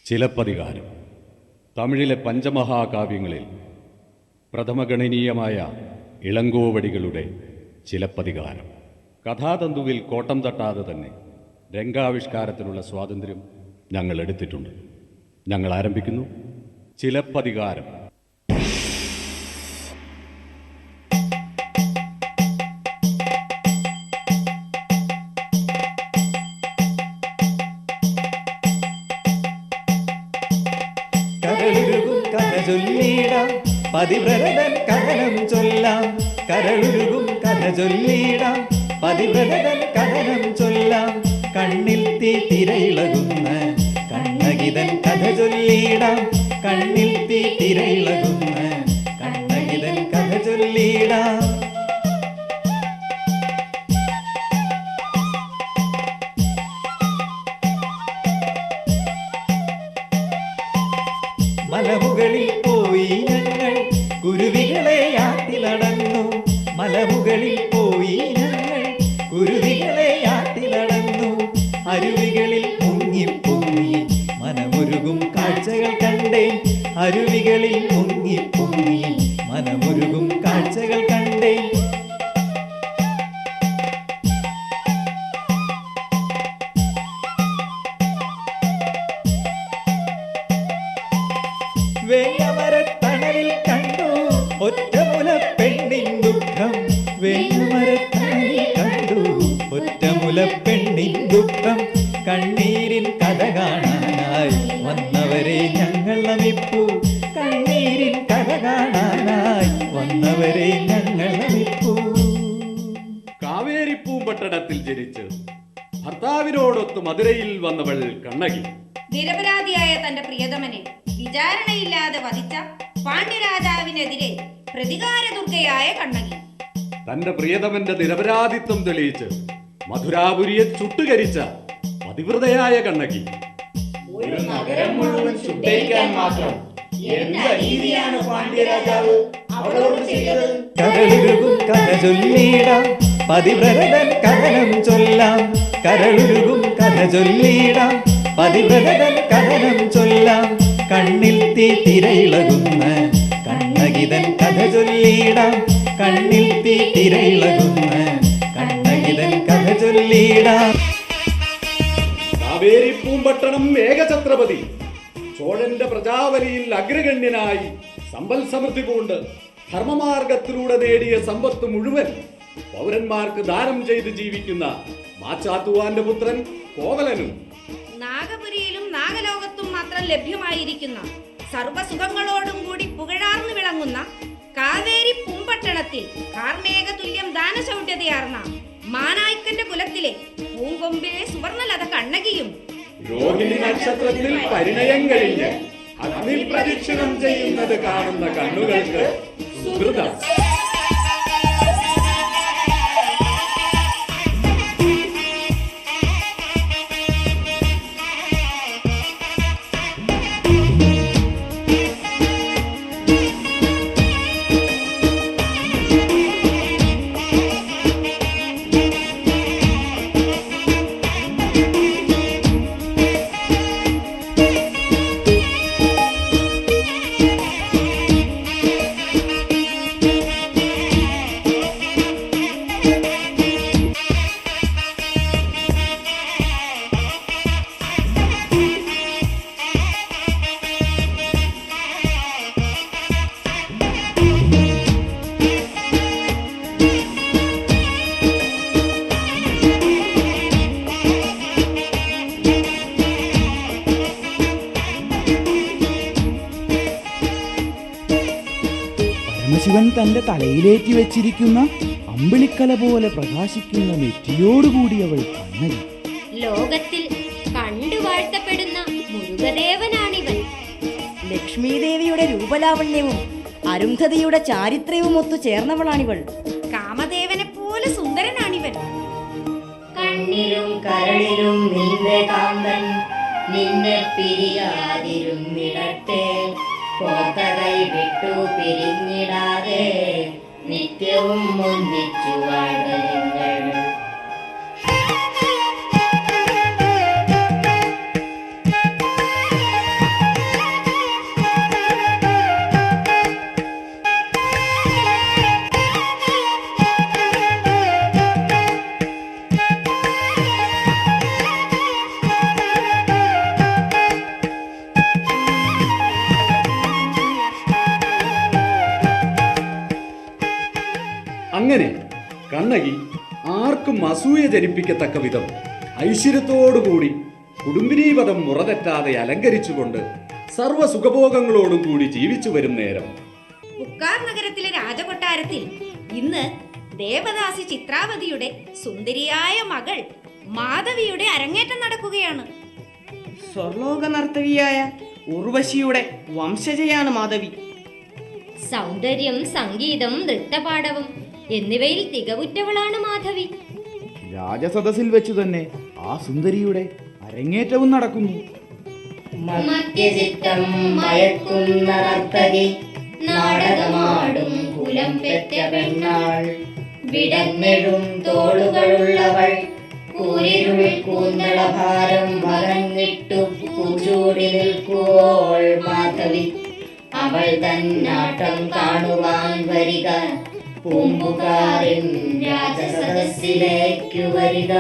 ചിലപ്പതികാരം തമിഴിലെ പഞ്ചമഹാകാവ്യങ്ങളിൽ പ്രഥമഗണനീയമായ ഇളങ്കോവടികളുടെ ചിലപ്പതികാരം. കഥാതന്തുവിൽ കോട്ടം തട്ടാതെ തന്നെ രംഗാവിഷ്കാരത്തിനുള്ള സ്വാതന്ത്ര്യം ഞങ്ങൾ എടുത്തിട്ടുണ്ട്. ഞങ്ങൾ ആരംഭിക്കുന്നു ചിലപ്പതികാരം. ചൊല്ലിടാം പതിവ്രതൻ കഥനം ചൊല്ലാം, കരളുരുകും കഥ ചൊല്ലിടാം പതിവ്രതൻ കഥനം ചൊല്ലാം. കണ്ണിൽ തീ തിരയിളകുന്ന കണ്ണകിതൻ കഥ ചൊല്ലിടാം, കണ്ണിൽ തീ തിരയിളകുന്ന കണ്ണകിതൻ കഥ ചൊല്ലിടാം. മലമുകളിൽ പോയി ഞങ്ങൾ കുരുവികളെ ആട്ടി നടന്നു, മലമുകളിൽ പോയി ഞങ്ങൾ കുരുവികളെ ആട്ടി നടന്നു. അരുവികളിൽ മുങ്ങിപ്പൊങ്ങി മനമൊരുകും കാഴ്ചകൾ കണ്ടേ, അരുവികളിൽ മുങ്ങിപ്പൊങ്ങി മനമൊരുകും കാഴ്ചകൾ കണ്ടേ. വേങ്ങമരത്തണലിൽ കണ്ടു ഒറ്റമുല പെണ്ണിൻ ദുഃഖം, വേങ്ങമരത്തണലിൽ കണ്ടു ഒറ്റമുല പെണ്ണിൻ ദുഃഖം. കണ്ണീരിൻ കഥ കാണാനായി വന്നവരെ ഞങ്ങൾ നമിപ്പൂ, കണ്ണീരിൻ കഥ കാണാനായി വന്നവരെ ഞങ്ങൾ നമിപ്പൂ. കാവേരിപ്പൂമ്പട്ടണത്തിൽ ജനിച്ച് ഭർത്താവിനോടൊത്ത് മധുരയിൽ വന്നവൾ കണ്ണകി. നിരപരാധിയായ തന്റെ പ്രിയതമനെ വിചാരണയില്ലാതെ വധിച്ച പാണ്ഡ്യരാജാവിനെതിരെ പ്രതികാരദുർഗയായ കണ്ണകി. തന്റെ പ്രിയതമന്റെ നിരപരാധിത്വം തെളിയിച്ച് മധുരാപുരിയെ ചുട്ടുകരിച്ച പതിവ്രതയായ കണ്ണകി. ഒരു നഗരം മുഴുവൻ ചുട്ടരിക്കാൻ മാത്രം എന്ത് അനീതിയാണ് പാണ്ഡ്യരാജാവ് അവളോട് ചെയ്തത്? കരളുരുകും കഥ ചൊല്ലിടാം പതിവ്രതൻ കഥനം ചൊല്ലാം, കരളുരുകും കഥ ചൊല്ലിടാം പതിവ്രതൻ കഥനം ചൊല്ലാം. കണ്ണിൽ തീ തിരയിളകുന്ന കണ്ണകിതൻ കഥ ചൊല്ലിടാം, കണ്ണിൽ തീ തിരയിളകുന്ന കണ്ണകിതൻ കഥ ചൊല്ലിടാം. കാവേരിപ്പൂമ്പട്ടണം ഏകഛത്രപതി ചോഴന്റെ പ്രജാവലിയിൽ അഗ്രഗണ്യനായി സമ്പൽ സമൃദ്ധി കൊണ്ട് ധർമ്മമാർഗത്തിലൂടെ നേടിയ സമ്പത്ത് മുഴുവൻ പൗരന്മാർക്ക് ദാനം ചെയ്ത് ജീവിക്കുന്ന മാച്ചാത്തുവാന്റെ പുത്രൻ കോവലനും നാഗപുരിയിലും നാഗലോകത്തും മാത്രം ലഭ്യമായിരിക്കുന്ന സർവസുഖങ്ങളോടും കൂടി പുകഴാർന്നു വിളങ്ങുന്ന കാവേരി പൂമ്പട്ടണത്തിൽ കാർമേഘ തുല്യം ദാനശൗര്യതയാർന്ന മാനായ്ക്കന്റെ കുലത്തിലെ പൂങ്കൊമ്പിലെ സുവർണലത കണ്ണകിയും രോഹിണി നക്ഷത്രത്തിൽ പരിണയം കഴിഞ്ഞ് അഗ്നിപ്രദക്ഷിണം ചെയ്യുന്നത് കാണുന്ന കണ്ണുകൾക്ക് സുഹൃതം. ശിവൻ തന്റെ തലയിലേക്ക് വെച്ചിരിക്കുന്ന അമ്പിളിക്കല പോലെ പ്രകാശിക്കുന്ന നെറ്റിയോടുകൂടിയവൾ കണ്ണകി. ലോകത്തിൽ കണ്ടുവാഴ്ത്തപ്പെടുന്ന മുരുകദേവനാണിവൻ. ലക്ഷ്മീദേവിയുടെ രൂപലാവണ്യവും അരുന്ധതിയുടെ ചാരിത്രവും ഒത്തുചേർന്നവളാണിവൾ. കാമദേവനെ പോലെ സുന്ദരനാണിവൻ. കണ്ണിലും കരളിലും നിന്റെ കാന്തൻ നിന്നെ പിരിയാതിരുന്നിടട്ടെ, കോത്തകൈ വിട്ടു പിരിഞ്ഞിടാതെ നിത്യവും ഒന്നിച്ചു വാഴങ്ങൾ. അങ്ങനെ കണ്ണകി ആർക്കും അസൂയ ജനിപ്പിക്കത്തക്ക വിധം ഐശ്വര്യത്തോടുകൂടി കുടുംബിനീപദം മുറതെറ്റാതെ അലങ്കരിച്ചുകൊണ്ട് സർവ്വസുഖഭോഗങ്ങളോടും കൂടി ജീവിച്ചു വരും നേരം പുക്കാർ നഗരത്തിലെ രാജകൊട്ടാരത്തിൽ ഇന്ന് ദേവദാസി ചിത്രാവതിയുടെ സുന്ദരിയായ മകൾ മാധവിയുടെ അരങ്ങേറ്റം നടക്കുകയാണ്. സ്വർലോക നർത്തകിയായ ഉർവശിയുടെ വംശജയാണ് മാധവി. സൗന്ദര്യം, സംഗീതം, നൃത്തപാടവം എന്നിവയിൽ തികവുറ്റവളാണ് മാധവി. രാജസദസ്സിൽ വെച്ച് തന്നെ ആ സുന്ദരിയുടെ അരങ്ങേറ്റവും നടക്കുന്നു. മധ്യചിത്തം മയക്കുന്ന നർത്തകി, നാടകമാടും കുലം പെറ്റ പെണ്ണാൾ, വിടന്നെഴും തോളുകളുള്ളവൾ, കൂരിരുൾ കൂന്തളഭാരം വകഞ്ഞിട്ടു പൂച്ചൂടി നിൽക്കുവോൾ മാധവി. അവൾ തന്നാട്ടം കാണുവാൻ വരിക, പൂമ്പുകാരൻ രാജസദസ്സിലേക്കു വരിക.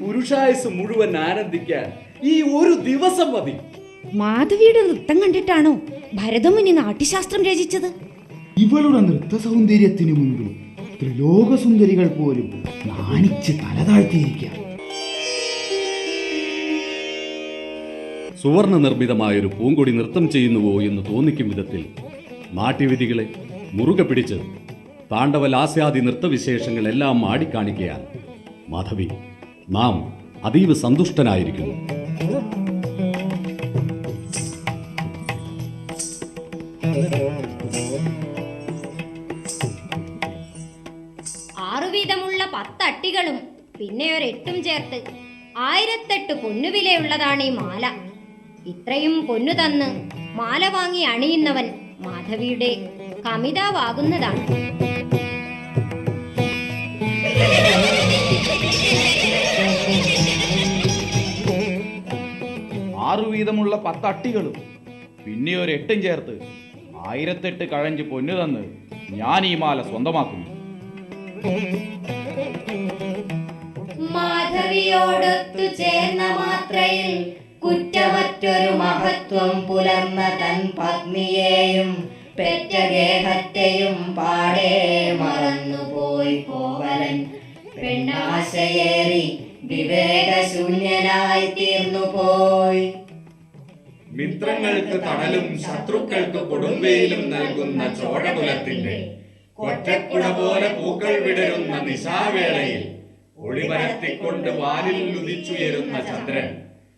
പുരുഷായുസ് മുഴുവൻ ആനന്ദിക്കാൻ ഈ ഒരു ദിവസം മതി. മാധവിയുടെ നൃത്തം കണ്ടിട്ടാണോ ഭരതമുനി നാട്യശാസ്ത്രം രചിച്ചത്? ഇവളുടെ നൃത്ത സൗന്ദര്യത്തിനു മുൻപിൽ ത്രിലോക സുന്ദരികൾ പോലും നാണിച്ച് തലതാഴ്ത്തിയിരിക്കാം. സുവർണ നിർമ്മിതമായൊരു പൂങ്കൊടി നൃത്തം ചെയ്യുന്നുവോ എന്ന് തോന്നിക്കും വിധത്തിൽ നാട്യവിധികളെ മുറുകെ പിടിച്ച് താണ്ഡവലാസ്യാദി നൃത്തവിശേഷങ്ങളെല്ലാം ആടിക്കാണിക്കയാൽ മാധവി നാം അതീവ സന്തുഷ്ടനായിരിക്കുന്നു. ആറുവീതമുള്ള 10 അട്ടികളും പിന്നെ ഒരു 8ഉം ചേർത്ത് 1008 പൊന്നുവിലയുള്ളതാണ് ഈ മാല. ഇത്രയും പൊന്നു തന്ന് മാല വാങ്ങി അണിയുന്നവൻ മാധവിയുടെ കമിതാവാകുന്നതാണ്. ആറുവീതമുള്ള 10 അട്ടികളും പിന്നെ ഒരു 8ഉം ചേർത്ത് 1008 കഴഞ്ച് പൊന്നു തന്ന് ഞാൻ ഈ മാല സ്വന്തമാക്കുന്നു. മാധവിയോടൊത്തു ചേർന്ന മാത്രയിൽ കുറ്റമറ്റൊരു മഹത്വം പുലർന്ന തൻ പത്നിയെയും പെറ്റ ഗേഹത്തെയും പാടെ മറന്നുപോയി കോവലൻ. പെണ്ണാശയേറി വിവേകശൂന്യനായി തീർന്നു പോയി. മിത്രങ്ങൾക്ക് തണലും ശത്രുക്കൾക്ക് കൊടുംവെയിലും നൽകുന്ന ചോഴകുലത്തിന്റെ ഒറ്റക്കുട പോലെ പൂക്കൾ വിടരുന്ന നിശാവേളയിൽ ഒളിപരത്തിക്കൊണ്ട് വാലിൽ ഉദിച്ചുയരുന്ന ചന്ദ്രൻ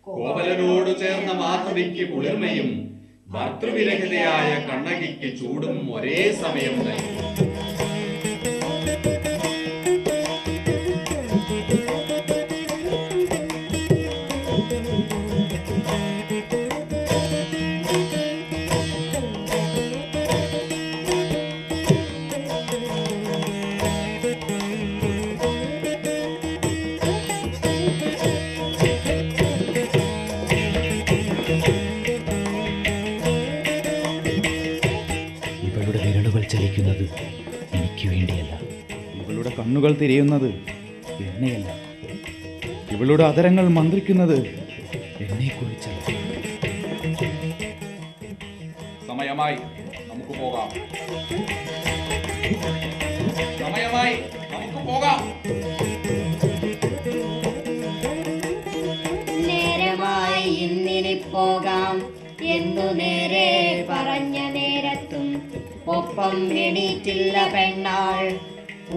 കോവലനോട് ചേർന്ന മാധവിക്ക് കുളിർമയും ഭർത്തൃവിരഹിതയായ കണ്ണകിക്ക് ചൂടും ഒരേ സമയം തന്നെ. ഇവളുടെ വിരലുകൾ ചലിക്കുന്നത് എനിക്ക് വേണ്ടിയല്ല. ഇവളുടെ കണ്ണുകൾ തിരിയുന്നത് എന്നെയല്ല. ഇവളുടെ അതരങ്ങൾ മന്ത്രിക്കുന്നത് എന്നെക്കുറിച്ചല്ല. സമയമായി, നമുക്ക് പോകാം. സമയമായി, നമുക്ക് പോകാം. നേരമായി ഇന്നിനി പോകാം എന്നു നേരെ പറഞ്ഞ നേരത്തും ഒപ്പം എണീറ്റില്ല പെണ്ണാൾ.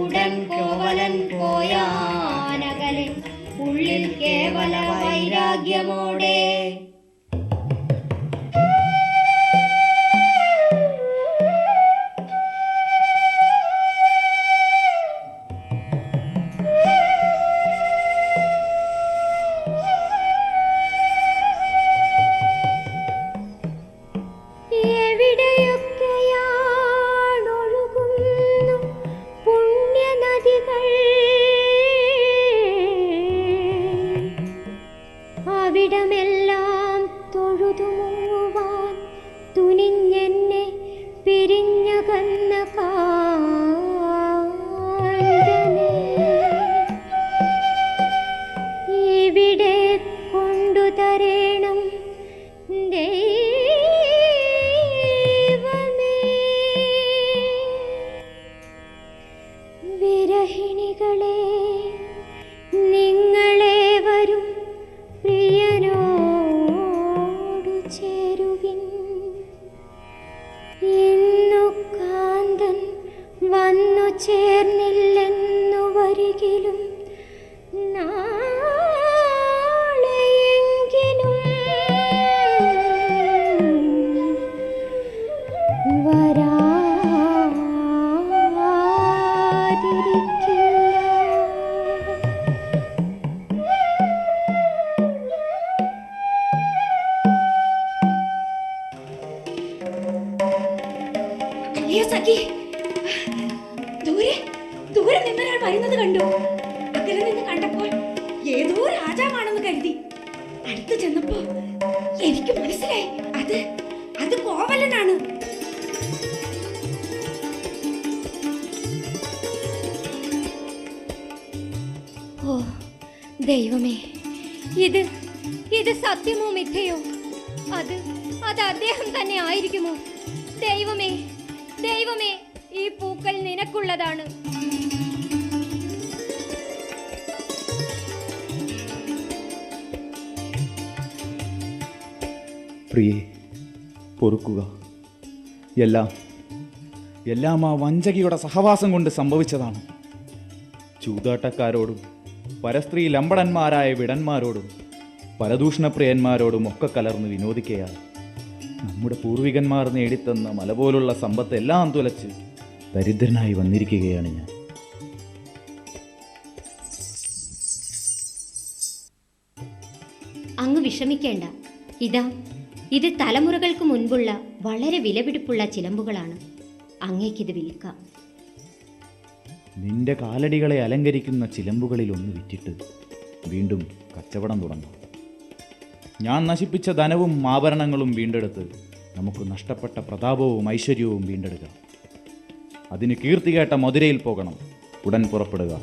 ഉടൻ കോവലൻ പോയാനകലെ ഉള്ളിൽ കേവല വൈരാഗ്യമോടെ. അവിടമെല്ലാം തൊഴുതു മുങ്ങുവാൻ തുനിഞ്ഞെന്നെ പിരിഞ്ഞകന്ന കാന്തനെ ഇവിടെ കൊണ്ടുതരേണം ദൈവമേ. വിരഹിണികളെ നിങ്ങളെ വരും പ്രിയനോടു ചേരുവിൻ. ഇന്നു കാന്തൻ വന്നു ചേർന്നില്ലെന്നു വരികിലും നാളെയെങ്കിലും അല്ലയോ സഖി, ദൂരെ ദൂരെ നിന്നൊരാൾ വരുന്നത് കണ്ടു. അകലെ നിന്ന് കണ്ടപ്പോൾ ഏതോ രാജാവാണെന്ന് കരുതി. അടുത്ത് ചെന്നപ്പോ എനിക്ക് മനസ്സിലായി, അത് കോവലനാണ്. ഓ ദൈവമേ, ഇത് സത്യമോ മിഥ്യയോ? അത് അദ്ദേഹം തന്നെ ആയിരിക്കുമോ? ദൈവമേ, ദൈവമേ, ഈ പൂക്കൾ നിനക്കുള്ളതാണ്. പ്രിയേ, പൊറുക്കുക. എല്ലാം ആ വഞ്ചകിയുടെ സഹവാസം കൊണ്ട് സംഭവിച്ചതാണ്. ചൂതാട്ടക്കാരോടും പരസ്ത്രീ ലമ്പടന്മാരായ വിടന്മാരോടും പരദൂഷണപ്രിയന്മാരോടും ഒക്കെ കലർന്ന് വിനോദിക്കയാൽ നമ്മുടെ പൂർവികന്മാർ നേടിത്തന്ന മല പോലുള്ള സമ്പത്തെല്ലാം തുലച്ച് ദരിദ്രനായി വന്നിരിക്കുകയാണ് ഞാൻ. അങ്ങ് വിഷമിക്കേണ്ട. ഇത് തലമുറകൾക്ക് മുൻപുള്ള വളരെ വിലപിടിപ്പുള്ള ചിലമ്പുകളാണ്. അങ്ങേക്കിത് വിൽക്കാം. നിന്റെ കാലടികളെ അലങ്കരിക്കുന്ന ചിലമ്പുകളിൽ ഒന്ന് വിറ്റിട്ട് വീണ്ടും കച്ചവടം തുടങ്ങാം. ഞാൻ നശിപ്പിച്ച ധനവും ആഭരണങ്ങളും വീണ്ടെടുത്ത് നമുക്ക് നഷ്ടപ്പെട്ട പ്രതാപവും ഐശ്വര്യവും വീണ്ടെടുക്കാം. അതിന് കീർത്തി കേട്ട മധുരയിൽ പോകണം. ഉടൻ പുറപ്പെടുക.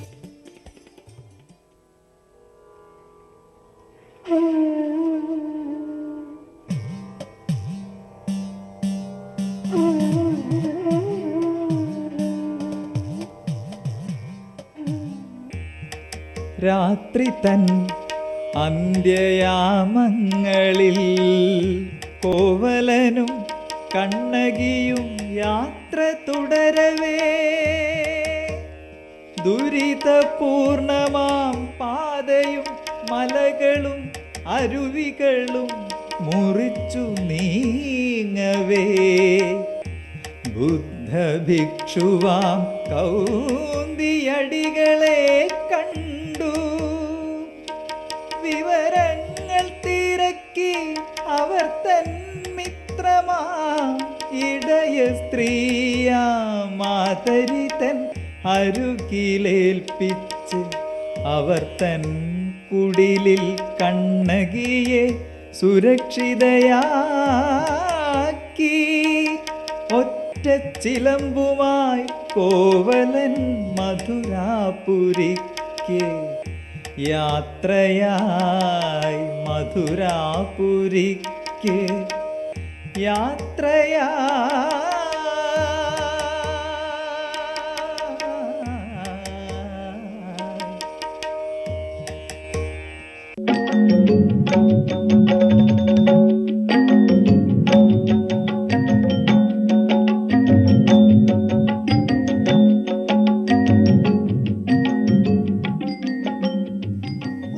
രാത്രി തൻ അന്ത്യയാമങ്ങളിൽ കോവലനും കണ്ണകിയും യാത്ര തുടരവേ ദുരിതപൂർണമാം പാതയും മലകളും അരുവികളും മുറിച്ചു നീങ്ങവേ ബുദ്ധഭിക്ഷുവാം കൗന്തിയടികളെ കണ്ടു. വിവരങ്ങൾ തിരക്കി അവർ തൻ മിത്രമാ ഇടയ സ്ത്രീയാ മാതരി തൻ അരുകിലേൽപ്പിച്ച് അവർ തൻ കുടിലിൽ കണ്ണകിയെ സുരക്ഷിതയാക്കി. ഒറ്റ ചിലമ്പുമായി കോവലൻ മധുരാപുരിക്ക് യാത്രയായി. മധുരാപുരിക്ക്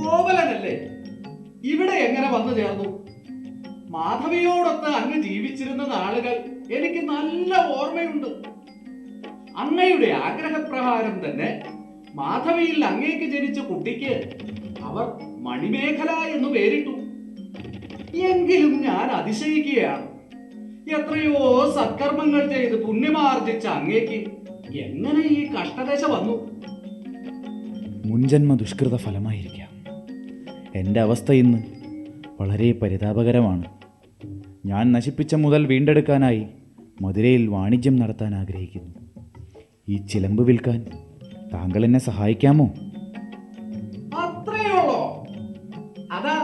കോവലനല്ലേ ഇവിടെ എങ്ങനെ വന്നു ചേർന്നു? മാധവിയോടൊത്ത് അങ്ങ് ജീവിച്ചിരുന്ന നാളുകൾ എനിക്ക് നല്ല ഓർമ്മയുണ്ട്. അങ്ങയുടെ ആഗ്രഹപ്രകാരം തന്നെ മാധവിയിൽ അങ്ങേക്ക് ജനിച്ച കുട്ടിക്ക് അവർ മണിമേഖല എന്ന് പേരിട്ടു. എങ്കിലും ഞാൻ അതിശയിക്കുകയാണ്. എത്രയോ സത്കർമ്മങ്ങൾ ചെയ്ത് പുണ്യമാർജിച്ച അങ്ങേക്ക് എങ്ങനെ ഈ കഷ്ടദശ വന്നു? മുൻജന്മ ദുഷ്കൃത ഫലമായിരിക്കാം. എൻ്റെ അവസ്ഥ ഇന്ന് വളരെ പരിതാപകരമാണ്. ഞാൻ നശിപ്പിച്ച മുതൽ വീണ്ടെടുക്കാനായി മധുരയിൽ വാണിജ്യം നടത്താൻ ആഗ്രഹിക്കുന്നു. ഈ ചിലമ്പ് വിൽക്കാൻ താങ്കൾ എന്നെ സഹായിക്കാമോ? അത്രയോളോ? അതാ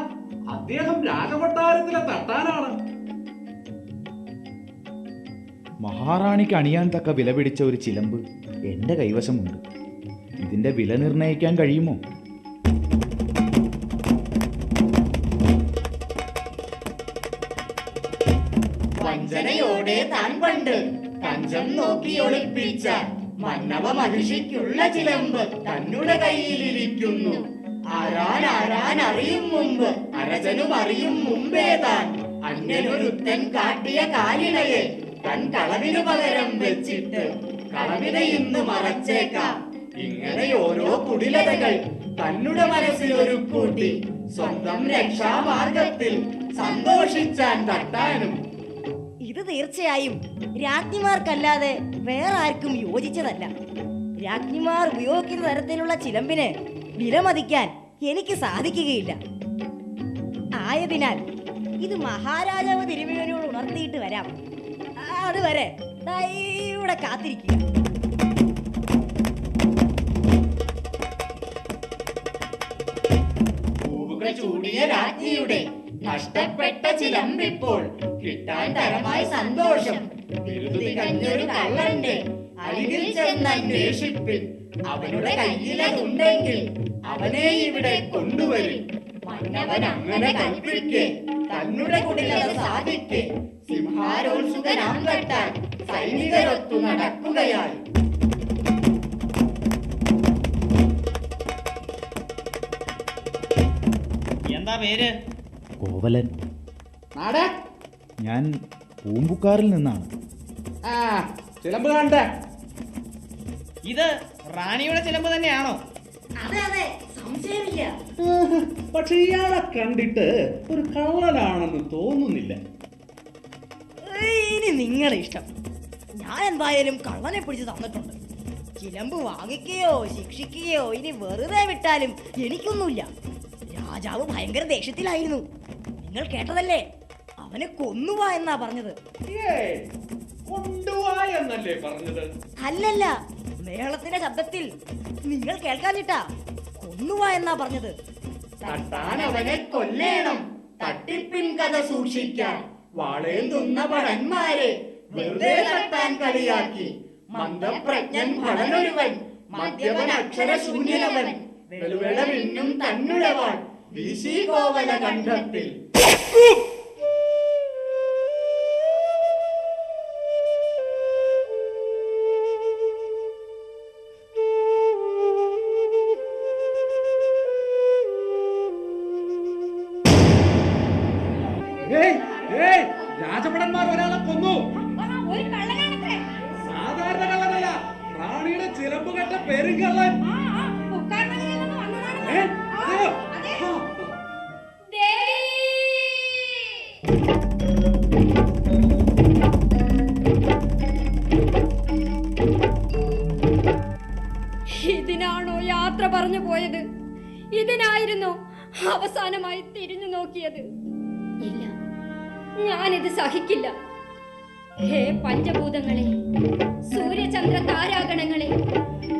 അദ്ദേഹം രാജകൊട്ടാരത്തിലെ തട്ടാനാണ്. മഹാറാണിക്ക് അണിയാൻ തക്ക വില പിടിച്ച ഒരു ചിലമ്പ് എൻ്റെ കൈവശമുണ്ട്. ഇതിൻ്റെ വില നിർണ്ണയിക്കാൻ കഴിയുമോ? വഞ്ചനയോടെ താൻ പണ്ട് കഞ്ചം നോക്കി ഒളിപ്പിച്ച മന്നവ മഹിഷിക്കുള്ള ചിലമ്പ് തന്നുടെ കയ്യിലിരിക്കുന്നു. ആരാൻ അറിയും മുമ്പ് അരജനും അറിയും മുമ്പേ താൻ അന്യനൊരുത്തൻ കാട്ടിയ കാലിണയെ തൻ കളവിനു പകരം വെച്ചിട്ട് കളവിനെ ഇന്ന് മറച്ചേക്കാം. ഇങ്ങനെ ഓരോ കുടിലതകൾ തന്നുടെ മനസ്സിലൊരു കൂട്ടി സ്വന്തം രക്ഷാമാർഗത്തിൽ സന്തോഷിച്ചാൻ തട്ടാനും. ഇത് തീർച്ചയായും രാജ്ഞിമാർക്കല്ലാതെ വേറെ ആർക്കും യോജിച്ചതല്ല. രാജ്ഞിമാർ ഉപയോഗിക്കുന്ന തരത്തിലുള്ള ചിലമ്പിന് വിലമതിക്കാൻ എനിക്ക് സാധിക്കുകയില്ല. ആയതിനാൽ ഇത് മഹാരാജാവ് തിരുമേനിയോട് ഉണർത്തിയിട്ട് വരാം. അതുവരെ ഇവിടെ കാത്തിരിക്കുക. ചൂടിയ രാജ്ഞിയുടെ നഷ്ടപ്പെട്ട ചിലമ്പിപ്പോൾ കിട്ടാൻ തരമായി സന്തോഷം. തികഞ്ഞൊരു കള്ളന്റെ അരികിൽ ചെന്ന് അന്വേഷിപ്പിൻ. അവനുടെ കയ്യിലതുണ്ടെങ്കിൽ അവനെ ഇവിടെ കൊണ്ടുവരും. മന്നവൻ അങ്ങനെ കൽപ്പിക്കെ തന്നുടെ കുടിലത സാധിക്കെ സിംഹാരോത്സുകനാം കെട്ടാൻ സൈനികരൊത്തു നടക്കുകയായി. എന്താ പേര്? കോവലൻ. നാടേ ഞാൻ പൂമ്പുക്കാറിൽ നിന്നാണ്. ആ ചിലമ്പ് കാണട്ടെ. ഇത് റാണിയുടെ ചിലമ്പ് തന്നെയാണോ? അതെ അതെ, സംശയമില്ല. പക്ഷെ ഇയാളെ കണ്ടിട്ട് ഒരു കള്ളനാണെന്ന് തോന്നുന്നില്ല. ഇനി നിങ്ങളുടെ ഇഷ്ടം. ഞാൻ എന്തായാലും കള്ളനെ പിടിച്ച് തന്നിട്ടുണ്ട്. ചിലമ്പ് വാങ്ങിക്കുകയോ ശിക്ഷിക്കുകയോ ഇനി വെറുതെ വിട്ടാലും എനിക്കൊന്നുമില്ല. രാജാവ് ഭയങ്കര ദേഷ്യത്തിലായിരുന്നു. നിങ്ങൾ കേട്ടതല്ലേ? അവനെ കൊന്നുവാ എന്നാ പറഞ്ഞത്. കൊണ്ടുവാ എന്നല്ലേ പറഞ്ഞത്? അല്ലല്ല, മേളത്തിന്റെ ശബ്ദത്തിൽ നിങ്ങൾ കേൾക്കാനിട്ടാ കൊന്നുവാ എന്നാ പറഞ്ഞത്. തട്ടാൻ അവനെ കൊല്ലേണം, തട്ടിപ്പിൻ കഥ സൂക്ഷിക്കാൻ വാളേന്തുന്ന ഭടന്മാരെ വെറുതെ തട്ടാൻ കളിയാക്കി. മന്ദപ്രജ്ഞൻ ഭടനൊരുവൻ, മദ്യവൻ അക്ഷരശൂന്യനവൻ, വെളുവെള മിന്നും തന്നുടവാൾ വീശി കോവല കണ്ഠത്തിൽ. ഏയ് ഏയ് രാജഭടന്മാർ ഒരാളെ കൊന്നു. ഒരു കള്ളനാണത്രേ. സാധാരണ കള്ളനല്ല, റാണിയുടെ ചിലമ്പ് കെട്ട പെരുങ്കള്ളൻ. ഉക്കാർനഗരിൽ നിന്ന് വന്നതാണത്രേ. ഏ? അതെയോ? അതെ. ആ. ഇതിനാണോ യാത്ര പറഞ്ഞു പോയത്? ഇതിനായിരുന്നോ അവസാനമായി തിരിഞ്ഞു നോക്കിയത്? ഇല്ല, ഞാനിത് സഹിക്കില്ല. ഹേ പഞ്ചഭൂതങ്ങളെ, സൂര്യചന്ദ്ര താരാഗണങ്ങളെ,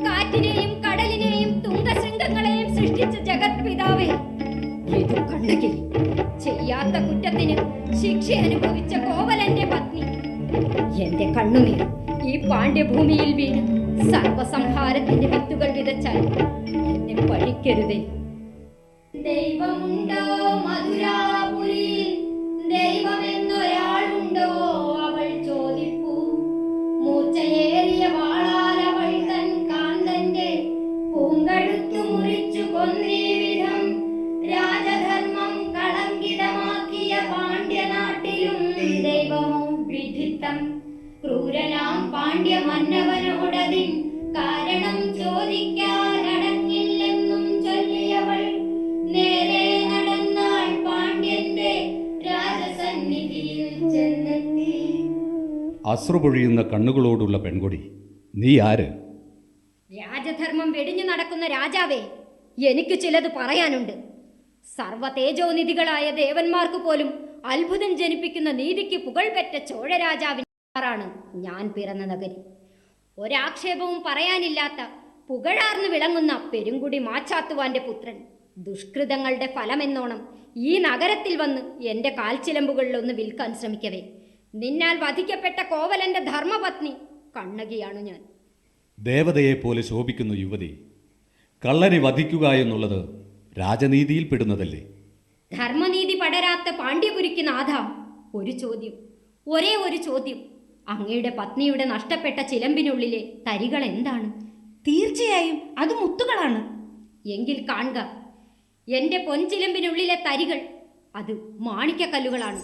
കാറ്റിനെയും കടലിനെയും തുങ്കശൃംഗങ്ങളെയും സൃഷ്ടിച്ച ജഗത് പിതാവേ, ഇത് കണ്ണകി ചെയ്യാത്ത കുറ്റത്തിന് ശിക്ഷ അനുഭവിച്ച കോവലന്റെ പത്നി, എന്റെ കണ്ണുനീർ ഈ പാണ്ഡ്യഭൂമിയിൽ വീണ് സർവസംഹാരത്തിന്റെ വിത്തുകൾ വിതച്ചാൽ എന്നെ പഴിക്കരുതേ. ദൈവമുണ്ടോ മധുരാപുരിയിൽ, ദൈവമെന്നൊരാളുണ്ടോ അവൾ ചോദിപ്പൂ. മൂർച്ചയേറിയ വാളാൽ അവൾ തൻ കാന്തന്റെ പൂങ്കഴുത്തു മുറിച്ചു കൊന്നീ വിധം രാജധർമ്മം കളങ്കിതമാക്കിയ പാണ്ഡ്യനാട്ടിലും ദൈവമോ വിഡിത്തം. ക്രൂരനാം പാണ്ഡ്യ മന്നവനോടതിൻ കാരണം ചോദിക്കാൻ അടങ്ങില്ലെന്നും ചൊല്ലിയവൾ നേരെ നടന്നാൾ പാണ്ഡ്യന്റെ രാജസന്നിധിയിൽ ചെന്നെത്തി. അശ്രുപൊഴിയുന്ന കണ്ണുകളോടുള്ള പെൺകൊടി, നീ ആര്? രാജധർമ്മം വെടിഞ്ഞു നടക്കുന്ന രാജാവേ, എനിക്ക് ചിലത് പറയാനുണ്ട്. സർവ തേജോനിധികളായ ദേവന്മാർക്ക് പോലും അത്ഭുതം ജനിപ്പിക്കുന്ന നീതിക്ക് പുകൾപെറ്റ ചോഴരാജാവിനാണ് ഞാൻ പിറന്ന നഗരി. ഒരാക്ഷേപവും പറയാനില്ലാത്ത പുകഴാർന്നു വിളങ്ങുന്ന പെരുങ്കുടി മാച്ചാത്തുവാന്റെ പുത്രൻ ദുഷ്കൃതങ്ങളുടെ ഫലമെന്നോണം ഈ നഗരത്തിൽ വന്ന് എൻ്റെ കാൽച്ചിലമ്പുകളിലൊന്ന് വിൽക്കാൻ ശ്രമിക്കവേ നിന്നാൽ വധിക്കപ്പെട്ട കോവലന്റെ ധർമ്മപത്നി കണ്ണകിയാണു ഞാൻ. ദേവതയെ പോലെ ശോഭിക്കുന്ന യുവതി, കള്ളനെ വധിക്കുക എന്നുള്ളത് രാജനീതിയിൽപ്പെടുന്നതല്ലേ? ധർമ്മനീതി പടരാത്ത പാണ്ഡ്യപുരിക്ക് നാഥ, ഒരു ചോദ്യം, ഒരേ ഒരു ചോദ്യം. അങ്ങയുടെ പത്നിയുടെ നഷ്ടപ്പെട്ട ചിലമ്പിനുള്ളിലെ തരികൾ എന്താണ്? തീർച്ചയായും അത് മുത്തുകളാണ്. എങ്കിൽ കാണുക, എൻ്റെ പൊൻചിലമ്പിനുള്ളിലെ തരികൾ അത് മാണിക്യക്കല്ലുകളാണ്.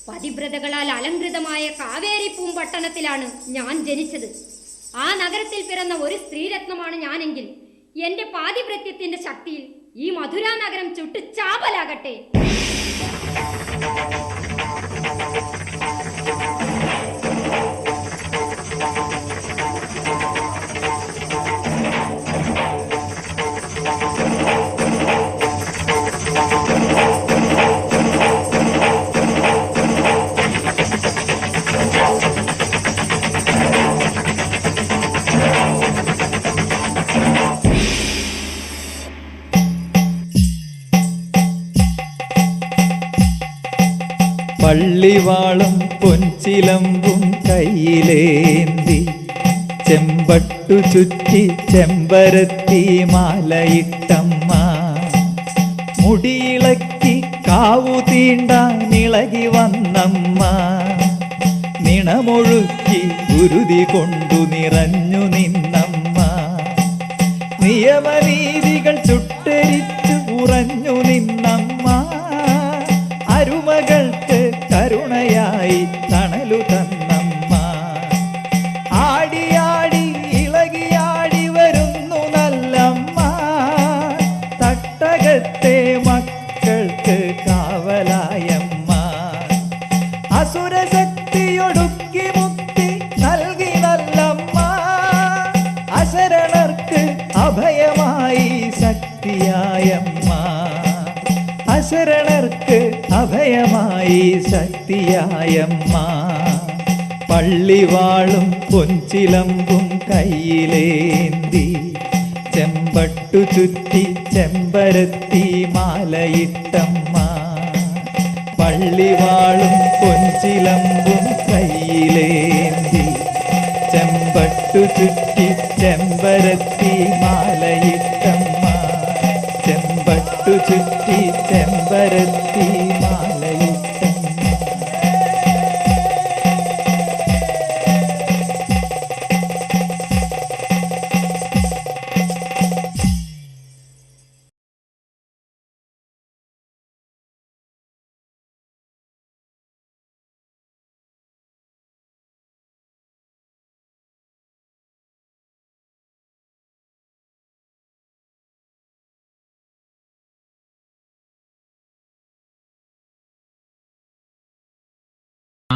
പതിവ്രതകളാൽ അലങ്കൃതമായ കാവേരി പൂമ്പട്ടണത്തിലാണ് ഞാൻ ജനിച്ചത്. ആ നഗരത്തിൽ പിറന്ന ഒരു സ്ത്രീരത്നമാണ് ഞാനെങ്കിൽ എൻ്റെ പാതിവ്രത്യത്തിന്റെ ശക്തിയിൽ ഈ മധുരാ നഗരം ചുട്ട് ചാപലാകട്ടെ. പള്ളിവാളും പൊൻചിലമ്പും കയ്യിലേന്തി ചെമ്പട്ടു ചുറ്റി ചെമ്പരത്തി മാലയിട്ടമ്മ മുടിയിളക്കി കാവു തീണ്ടാനിളകി വന്നമ്മ നിണമൊഴുക്കി ഗുരുതി കൊണ്ടു നിറഞ്ഞു നിന്നമ്മ നിയമനീതികൾ ചുട്ടരിച്ചു ഉറഞ്ഞു നിന്നമ്മ അരുമകൾക്ക് കരുണയായി തണലു തന്നമ്മ ആടിയാടി ഇളകിയാടി വരുന്നു നല്ലമ്മ തട്ടകത്തെ മക്കൾക്ക് കാവലായമ്മ അസുരശക്തിയൊടുക്കി മുക്തി നൽകി നല്ലമ്മ അശരണർക്ക് അഭയമായി ശക്തിയായമ്മ അശരണർക്ക് അഭയമായി ശക്തിയായമ്മ പള്ളിവാളും പൊൻചിലമ്പും കയ്യിലേന്തി ചെമ്പട്ടു ചുറ്റി ചെമ്പരത്തി മാലയിട്ടമ്മ പള്ളിവാളും പൊൻചിലമ്പും കയ്യിലേന്തി ചെമ്പട്ടു ചുറ്റി ചെമ്പരത്തി മാലയിട്ടമ്മ ചെമ്പട്ടു ചുറ്റി ചെമ്പരത്തി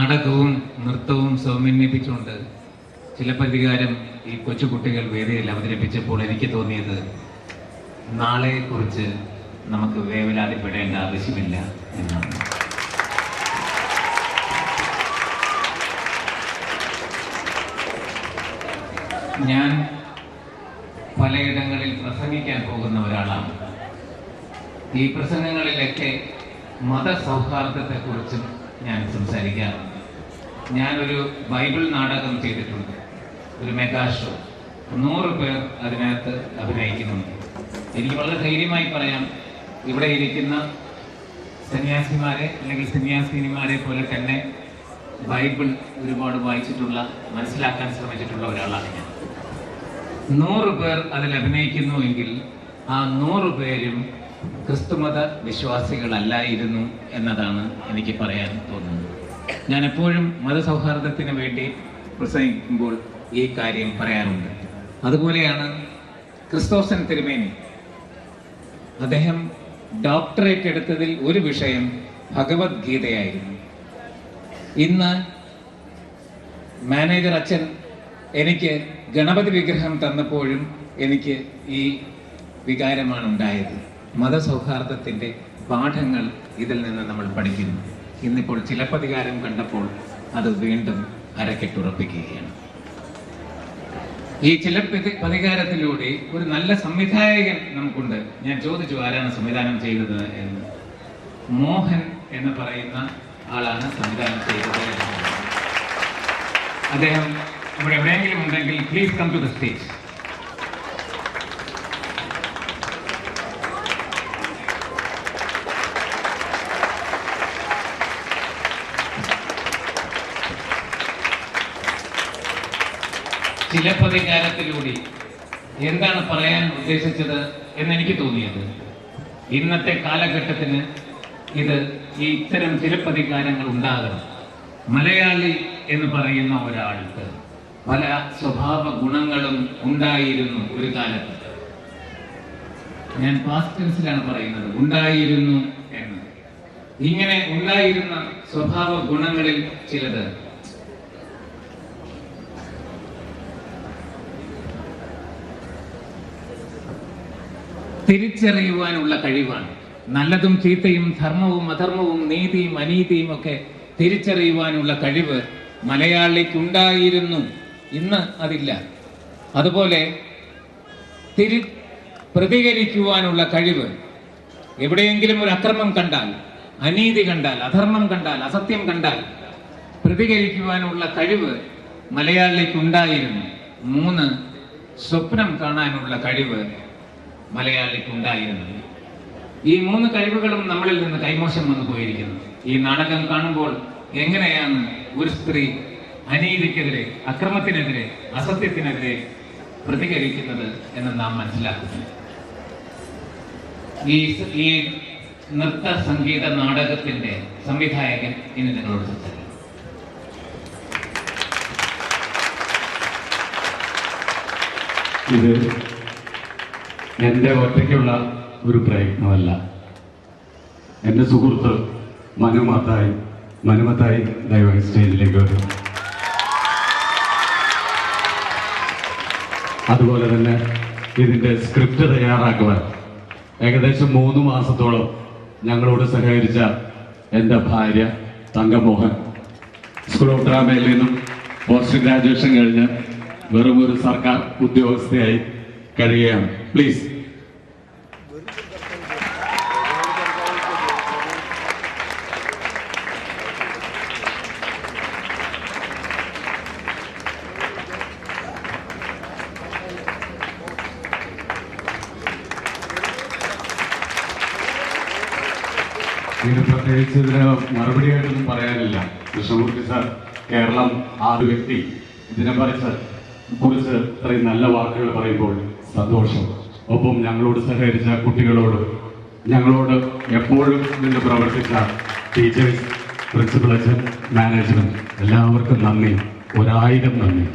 നാടകവും നൃത്തവും സമന്വയിപ്പിച്ചുകൊണ്ട് ചിലപ്പതികാരം ഈ കൊച്ചുകുട്ടികൾ വേദിയിൽ അവതരിപ്പിച്ചപ്പോൾ എനിക്ക് തോന്നിയത് നാളെക്കുറിച്ച് നമുക്ക് വേവലാതിപ്പെടേണ്ട ആവശ്യമില്ല എന്നാണ്. ഞാൻ പലയിടങ്ങളിൽ പ്രസംഗിക്കാൻ പോകുന്ന ഒരാളാണ്. ഈ പ്രസംഗങ്ങളിലൊക്കെ മതസൗഹാർദ്ദത്തെക്കുറിച്ചും ഞാൻ സംസാരിക്കാറുണ്ട്. ഞാനൊരു ബൈബിൾ നാടകം ചെയ്തിട്ടുണ്ട്, ഒരു മെഗാ ഷോ. 100 പേർ അതിനകത്ത് അഭിനയിക്കുന്നുണ്ട്. എനിക്ക് വളരെ ധൈര്യമായി പറയാം, ഇവിടെ ഇരിക്കുന്ന സന്യാസിമാരെ അല്ലെങ്കിൽ സന്യാസിനിമാരെ പോലെ തന്നെ ബൈബിൾ ഒരുപാട് വായിച്ചിട്ടുള്ള, മനസ്സിലാക്കാൻ ശ്രമിച്ചിട്ടുള്ള ഒരാളാണ് ഞാൻ. 100 പേർ അതിൽ അഭിനയിക്കുന്നുവെങ്കിൽ ആ 100 പേരും ക്രിസ്തുമത വിശ്വാസികളല്ലായിരുന്നു എന്നതാണ് എനിക്ക് പറയാൻ തോന്നുന്നത്. ഞാൻ എപ്പോഴും മതസൗഹാർദ്ദത്തിന് വേണ്ടി പ്രസംഗിക്കുമ്പോൾ ഈ കാര്യം പറയാറുണ്ട്. അതുപോലെയാണ് ക്രിസ്തോസൻ തിരുമേനി. അദ്ദേഹം ഡോക്ടറേറ്റ് എടുത്തതിൽ ഒരു വിഷയം ഭഗവത്ഗീതയായിരുന്നു. ഇന്ന് മാനേജർ അച്ഛൻ എനിക്ക് ഗണപതി വിഗ്രഹം തന്നപ്പോഴും എനിക്ക് ഈ വികാരമാണ് ഉണ്ടായത്. മതസൗഹാർദ്ദത്തിൻ്റെ പാഠങ്ങൾ ഇതിൽ നിന്ന് നമ്മൾ പഠിക്കുന്നു. ഇന്നിപ്പോൾ ചിലപ്പതികാരം കണ്ടപ്പോൾ അത് വീണ്ടും അരക്കെട്ടുറപ്പിക്കുകയാണ്. ഈ ചിലപ്പതികാരത്തിലൂടെ ഒരു നല്ല സംവിധായകൻ നമുക്കുണ്ട്. ഞാൻ ചോദിച്ചു ആരാണ് സംവിധാനം ചെയ്തത് എന്ന്. മോഹൻ എന്ന് പറയുന്ന ആളാണ് സംവിധാനം ചെയ്തത്. അദ്ദേഹം ഇവിടെ എവിടെയെങ്കിലും ഉണ്ടെങ്കിൽ please come to the stage. ചിലപ്പതികാരത്തിലൂടെ എന്താണ് പറയാൻ ഉദ്ദേശിച്ചത് എന്നെനിക്ക് തോന്നിയത്, ഇന്നത്തെ കാലഘട്ടത്തിന് ഈ ഇത്തരം ചിലപ്പതികാരങ്ങൾ ഉണ്ടാകണം. മലയാളി എന്ന് പറയുന്ന ഒരാൾക്ക് പല സ്വഭാവ ഗുണങ്ങളും ഉണ്ടായിരുന്നു ഒരു കാലത്ത്. ഞാൻ പാസ്റ്റ് ടെൻസിലാണ് പറയുന്നത്, ഉണ്ടായിരുന്നു എന്ന്. ഇങ്ങനെ ഉണ്ടായിരുന്ന സ്വഭാവ ഗുണങ്ങളിൽ ചിലത് തിരിച്ചറിയുവാനുള്ള കഴിവാണ്. നല്ലതും ചീത്തയും ധർമ്മവും അധർമ്മവും നീതിയും അനീതിയും ഒക്കെ തിരിച്ചറിയുവാനുള്ള കഴിവ് മലയാളിക്കുണ്ടായിരുന്നു. ഇന്ന് അതില്ല. അതുപോലെ പ്രതികരിക്കുവാനുള്ള കഴിവ്, എവിടെയെങ്കിലും ഒരു അക്രമം കണ്ടാൽ, അനീതി കണ്ടാൽ, അധർമ്മം കണ്ടാൽ, അസത്യം കണ്ടാൽ പ്രതികരിക്കുവാനുള്ള കഴിവ് മലയാളിക്കുണ്ടായിരുന്നു. 3, സ്വപ്നം കാണാനുള്ള കഴിവ് മലയാളിക്കുണ്ടായിരുന്നു. ഈ 3 കഴിവുകളും നമ്മളിൽ നിന്ന് കൈമോശം വന്നു പോയിരിക്കുന്നു. ഈ നാടകം കാണുമ്പോൾ എങ്ങനെയാണ് ഒരു സ്ത്രീ അനീതിക്കെതിരെ, അക്രമത്തിനെതിരെ, അസത്യത്തിനെതിരെ പ്രതികരിക്കുന്നത് എന്ന് നാം മനസ്സിലാക്കുന്നു. ഈ നൃത്ത സംഗീത നാടകത്തിന്റെ സംവിധായകൻ ഇനി നിങ്ങളോട് സംസാരിക്കും. ഇത് എൻ്റെ ഒറ്റയ്ക്കുള്ള ഒരു പ്രയത്നമല്ല. എൻ്റെ സുഹൃത്ത് മനുമത്തായി ദയവായി സ്റ്റേജിലേക്ക് വരും. അതുപോലെ തന്നെ ഇതിൻ്റെ സ്ക്രിപ്റ്റ് തയ്യാറാക്കുവാൻ ഏകദേശം 3 മാസത്തോളം ഞങ്ങളോട് സഹകരിച്ച എൻ്റെ ഭാര്യ തങ്കമോഹൻ, സ്കൂൾ ഓഫ് ഡ്രാമയിൽ നിന്നും പോസ്റ്റ് ഗ്രാജുവേഷൻ കഴിഞ്ഞ് വെറും ഒരു സർക്കാർ ഉദ്യോഗസ്ഥയായി കഴിയുകയാണ്. പ്ലീസ്. ഇതിന് പ്രത്യേകിച്ച് ഇതിന് മറുപടിയായിട്ടൊന്നും പറയാനില്ല. കൃഷ്ണമൂർത്തി സാർ, കേരളം 6 വ്യക്തി ഇതിനെ കുറിച്ച് ഇത്രയും നല്ല വാക്കുകൾ പറയുമ്പോൾ സന്തോഷം. ഒപ്പം ഞങ്ങളോട് സഹകരിച്ച കുട്ടികളോട്, ഞങ്ങളോട് എപ്പോഴും നിന്ന് പ്രവർത്തിച്ച ടീച്ചേഴ്സ്, പ്രിൻസിപ്പൽ അച്ഛൻ, മാനേജ്മെന്റ്, എല്ലാവർക്കും നന്ദി, 1000 നന്ദി.